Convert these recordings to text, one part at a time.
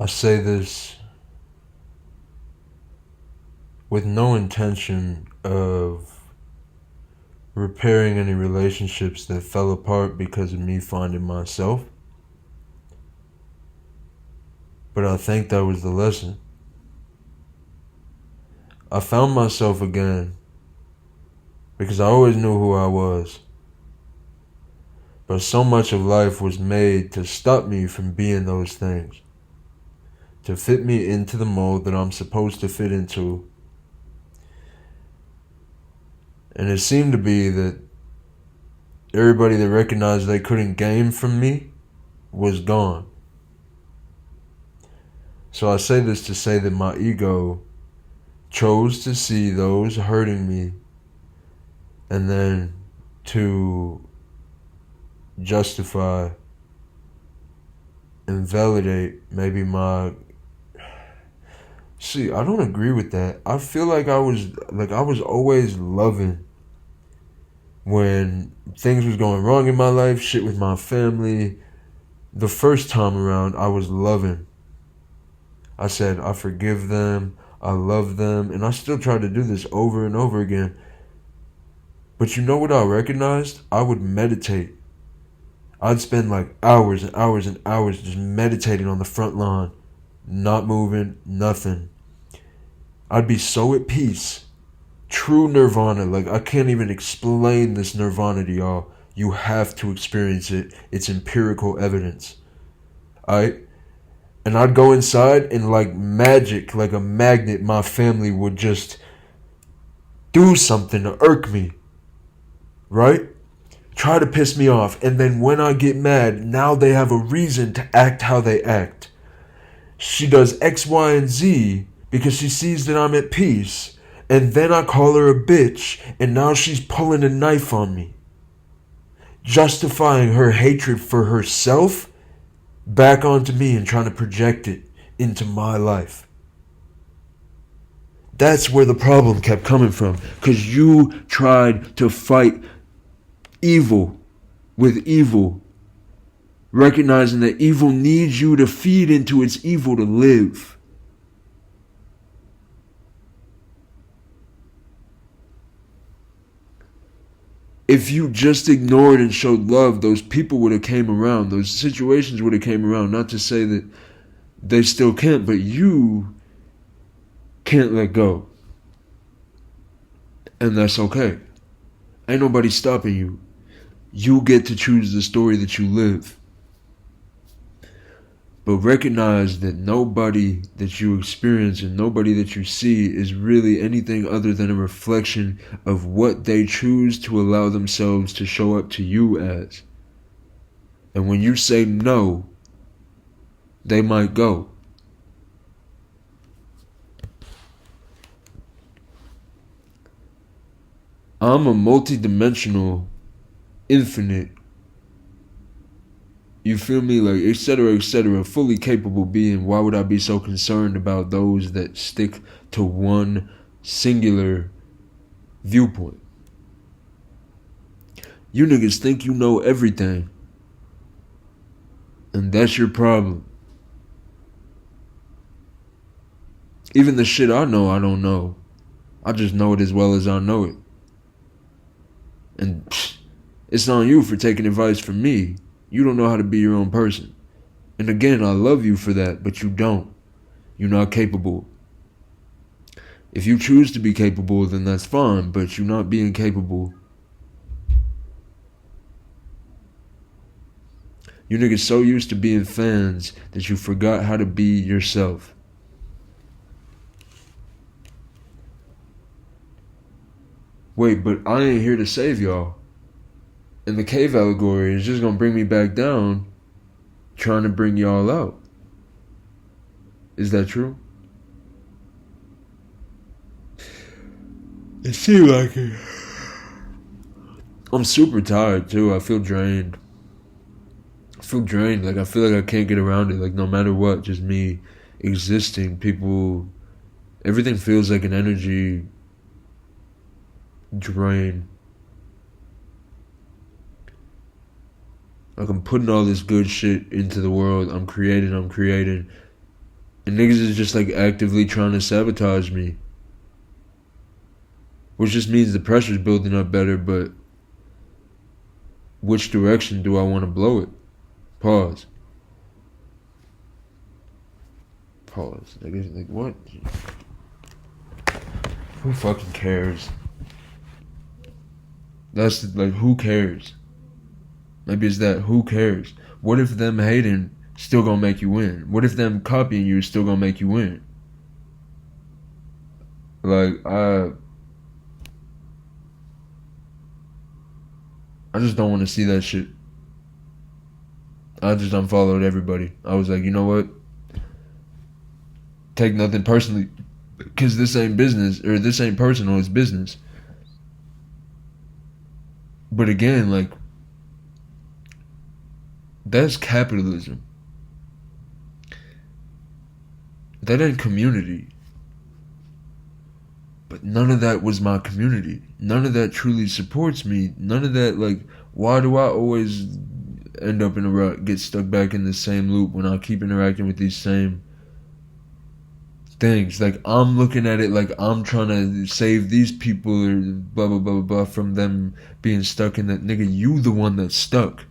say this with no intention of repairing any relationships that fell apart because of me finding myself. But I think that was the lesson. I found myself again because I always knew who I was. But so much of life was made to stop me from being those things, to fit me into the mold that I'm supposed to fit into. And it seemed to be that everybody that recognized they couldn't gain from me was gone. So I say this to say that my ego chose to see those hurting me and then to justify and validate maybe my... See, I don't agree with that. I feel like I was always loving when things was going wrong in my life, shit with my family. The first time around, I was loving. I said, I forgive them, I love them, and I still try to do this over and over again. But you know what I recognized? I would meditate. I'd spend like hours and hours and hours just meditating on the front lawn, not moving, nothing. I'd be so at peace. True nirvana. Like, I can't even explain this nirvana to y'all. You have to experience it. It's empirical evidence. Alright? And I'd go inside and like magic, like a magnet, my family would just do something to irk me. Right? Try to piss me off. And then when I get mad, now they have a reason to act how they act. She does X, Y, and Z because she sees that I'm at peace. And then I call her a bitch, and now she's pulling a knife on me, justifying her hatred for herself back onto me and trying to project it into my life. That's where the problem kept coming from, because you tried to fight evil with evil, recognizing that evil needs you to feed into its evil to live. If you just ignored and showed love, those people would have came around. Those situations would have came around. Not to say that they still can't, but you can't let go. And that's okay. Ain't nobody stopping you. You get to choose the story that you live. But recognize that nobody that you experience and nobody that you see is really anything other than a reflection of what they choose to allow themselves to show up to you as. And when you say no, they might go. I'm a multidimensional, infinite, you feel me, like, etc., fully capable being. Why would I be so concerned about those that stick to one singular viewpoint? You niggas think you know everything, and that's your problem. Even the shit I know, I don't know. I just know it as well as I know it. And it's on you for taking advice from me. You don't know how to be your own person. And again, I love you for that, but you don't. You're not capable. If you choose to be capable, then that's fine, but you're not being capable. You niggas so used to being fans that you forgot how to be yourself. Wait, but I ain't here to save y'all. And the cave allegory is just gonna bring me back down, trying to bring y'all out. Is that true? It seems like it. I'm super tired too. I feel drained. Like, I feel like I can't get around it. Like, no matter what, just me existing, people, everything feels like an energy drain. Like, I'm putting all this good shit into the world. I'm creating. And niggas is just like actively trying to sabotage me. Which just means the pressure's building up better, but which direction do I want to blow it? Pause. Pause. Niggas like, what? Who fucking cares? That's like, who cares? Maybe it's that, who cares? What if them hating still gonna make you win? What if them copying you is still gonna make you win? Like, I just don't want to see that shit. I just unfollowed everybody. I was like, you know what? Take nothing personally, because this ain't business, or this ain't personal, it's business. But again, like, that's capitalism. That ain't community. But none of that was my community. None of that truly supports me. None of that, like, why do I always end up in a rut, get stuck back in the same loop when I keep interacting with these same things? Like, I'm looking at it like I'm trying to save these people or blah, blah, blah, blah, from them being stuck in that. Nigga, you the one that's stuck.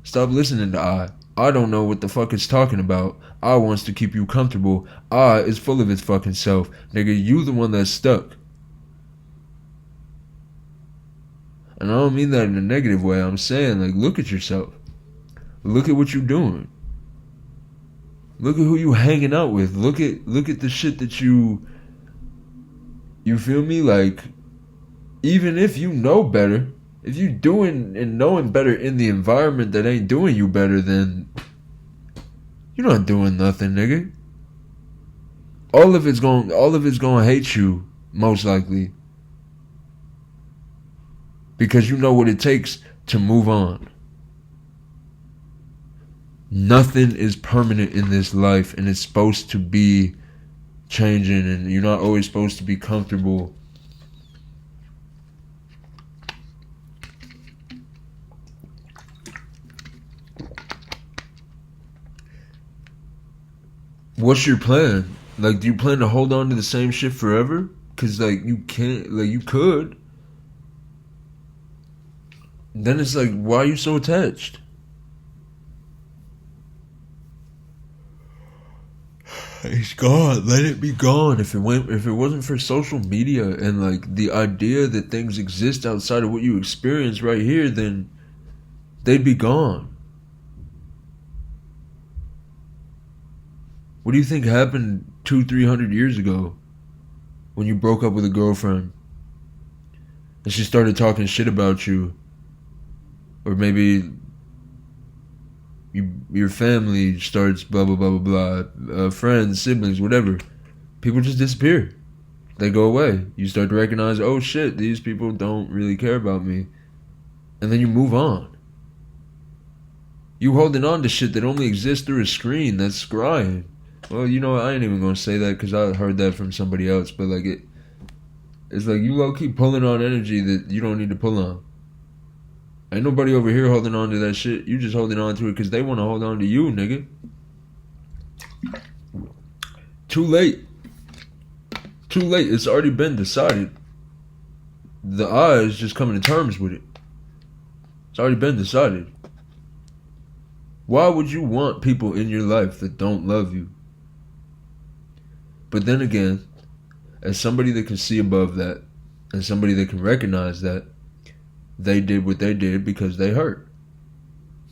Stop listening to I don't know what the fuck it's talking about. I wants to keep you comfortable. I is full of its fucking self. Nigga, you the one that's stuck. And I don't mean that in a negative way. I'm saying, like, look at yourself. Look at what you're doing. Look at who you hanging out with. Look at the shit that you feel me? Like, even if you know better, if you doing and knowing better in the environment that ain't doing you better, then you're not doing nothing, nigga. All of it's gonna hate you, most likely. Because you know what it takes to move on. Nothing is permanent in this life, and it's supposed to be changing, and you're not always supposed to be comfortable. What's your plan? Like, do you plan to hold on to the same shit forever? Cause like you can't, like you could. Then it's like, why are you so attached? It's gone. Let it be gone. If it wasn't for social media and like the idea that things exist outside of what you experience right here, then they'd be gone. What do you think happened 200-300 years ago when you broke up with a girlfriend and she started talking shit about you, or maybe your family starts blah blah blah blah blah, friends, siblings, whatever. People just disappear. They go away. You start to recognize, oh shit, these people don't really care about me, and then you move on. You holding on to shit that only exists through a screen that's scrying. Well, you know what? I ain't even gonna say that because I heard that from somebody else. But like it's like you low key pulling on energy that you don't need to pull on. Ain't nobody over here holding on to that shit. You just holding on to it because they want to hold on to you, nigga. Too late. Too late. It's already been decided. The I is just coming to terms with it. It's already been decided. Why would you want people in your life that don't love you? But then again, as somebody that can see above that, and somebody that can recognize that, they did what they did because they hurt.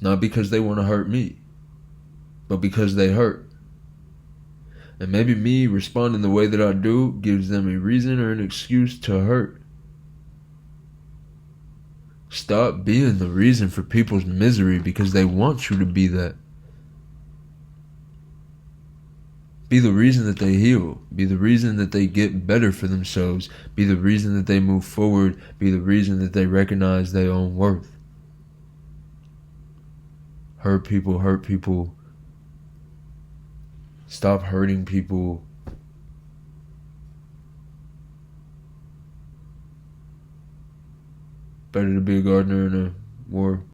Not because they want to hurt me, but because they hurt. And maybe me responding the way that I do gives them a reason or an excuse to hurt. Stop being the reason for people's misery because they want you to be that. Be the reason that they heal. Be the reason that they get better for themselves. Be the reason that they move forward. Be the reason that they recognize their own worth. Hurt people, hurt people. Stop hurting people. Better to be a gardener in a war.